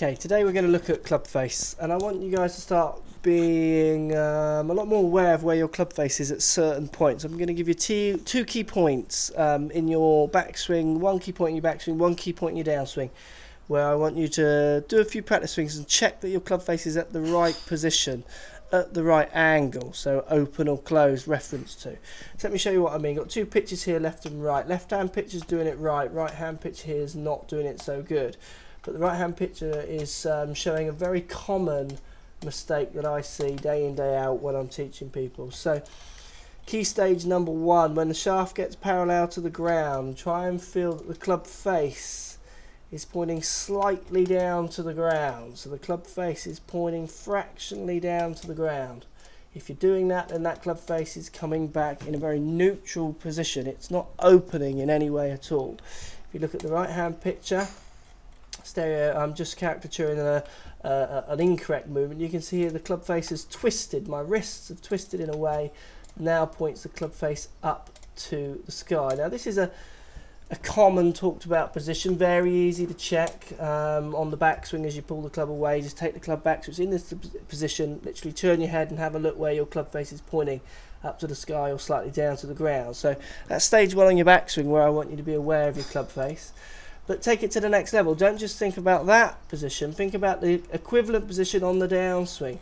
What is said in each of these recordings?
Okay, today we're going to look at club face, and I want you guys to start being a lot more aware of where your club face is at certain points. I'm going to give you two key points in your backswing, one key point in your backswing, one key point in your downswing, where I want you to do a few practice swings and check that your club face is at the right position, at the right angle, so open or closed reference to. So let me show you what I mean. Got two pitches here, left and right. Left hand pitch is doing it right, right hand pitch here is not doing it so good. But the right hand pitcher is showing a very common mistake that I see day in, day out when I'm teaching people. So key stage number one, when the shaft gets parallel to the ground, try and feel that the club face is pointing slightly down to the ground. So the club face is pointing fractionally down to the ground. If you're doing that, then that club face is coming back in a very neutral position. It's not opening in any way at all. If you look at the right hand pitcher, I'm just caricaturing an incorrect movement. You can see here the club face is twisted. My wrists have twisted in a way, now points the club face up to the sky. Now this is a common talked about position, very easy to check on the backswing as you pull the club away. Just take the club back so it's in this position, literally turn your head and have a look where your club face is pointing up to the sky or slightly down to the ground. So that's stage one on your backswing, where I want you to be aware of your club face. But take it to the next level. Don't just think about that position, think about the equivalent position on the downswing.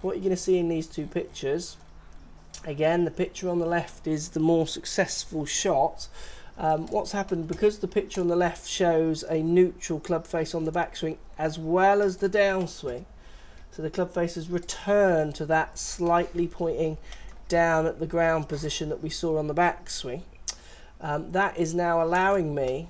What you're going to see in these two pictures, again, the picture on the left is the more successful shot. What's happened, because the picture on the left shows a neutral club face on the backswing as well as the downswing, so the club face has returned to that slightly pointing down at the ground position that we saw on the backswing. That is now allowing me,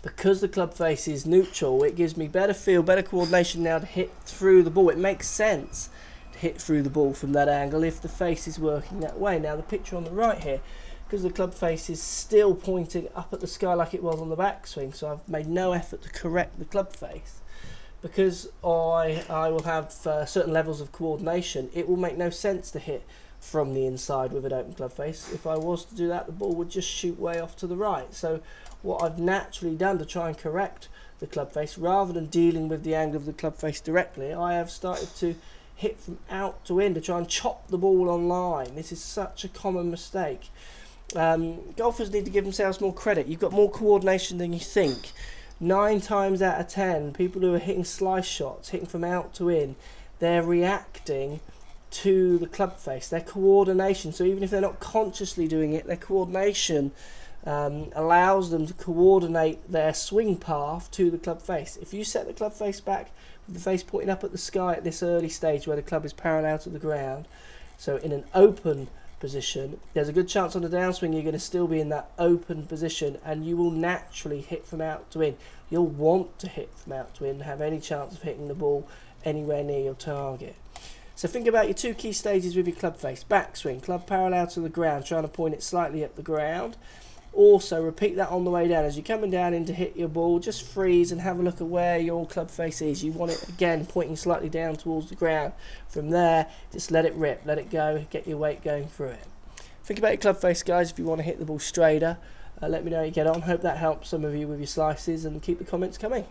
because the club face is neutral, it gives me better feel, better coordination now to hit through the ball. It makes sense to hit through the ball from that angle if the face is working that way. Now the picture on the right here, because the club face is still pointing up at the sky like it was on the backswing, so I've made no effort to correct the club face. Because I will have certain levels of coordination, it will make no sense to hit from the inside with an open club face. If I was to do that, the ball would just shoot way off to the right. So what I've naturally done to try and correct the club face, rather than dealing with the angle of the club face directly, I have started to hit from out to in to try and chop the ball on line. This is such a common mistake. Golfers need to give themselves more credit. You've got more coordination than you think. 9 times out of 10, people who are hitting slice shots, hitting from out to in, they're reacting to the club face, their coordination. So even if they're not consciously doing it, their coordination allows them to coordinate their swing path to the club face. If you set the club face back with the face pointing up at the sky at this early stage where the club is parallel to the ground, so in an open position, there's a good chance on the downswing you're going to still be in that open position, and you will naturally hit from out to in. You'll want to hit from out to in to have any chance of hitting the ball anywhere near your target. So think about your two key stages with your club face. Backswing, club parallel to the ground, trying to point it slightly at the ground. Also repeat that on the way down. As you're coming down in to hit your ball, just freeze and have a look at where your club face is. You want it again pointing slightly down towards the ground. From there, just let it rip, let it go, get your weight going through it. Think about your club face, guys, if you want to hit the ball straighter. Let me know how you get on. Hope that helps some of you with your slices, and keep the comments coming.